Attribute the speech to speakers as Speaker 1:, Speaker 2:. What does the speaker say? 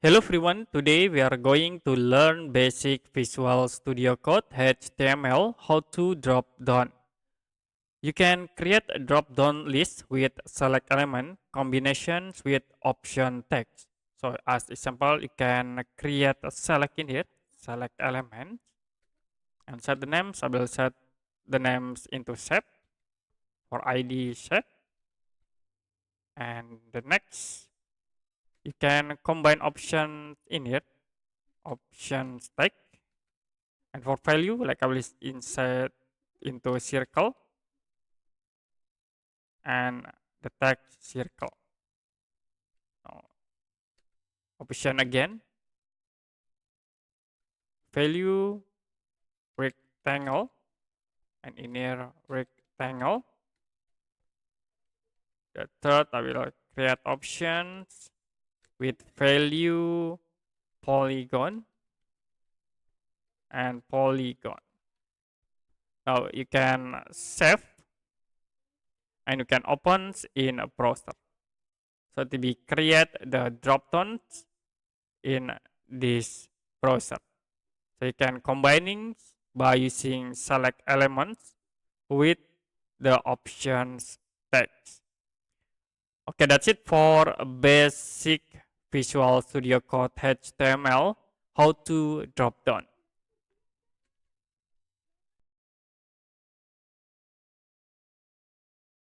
Speaker 1: Hello everyone, today we are going to learn basic Visual Studio Code HTML how to drop down. You can create a drop down list with select element combinations with option text. So as example, you can create a select in here, select element and set the names. I will set the names into shape for ID shape. And the next, you can combine options in here, options text. And for value, like I will insert into a circle and the text circle. Now, option again, value rectangle and inner rectangle. The third, I will create options with value polygon and polygon. Now you can save and you can open in a browser. So to be create the drop downs in this browser. So you can combining by using select elements with the options text. Okay, that's it for basic Visual Studio Code HTML how to drop down.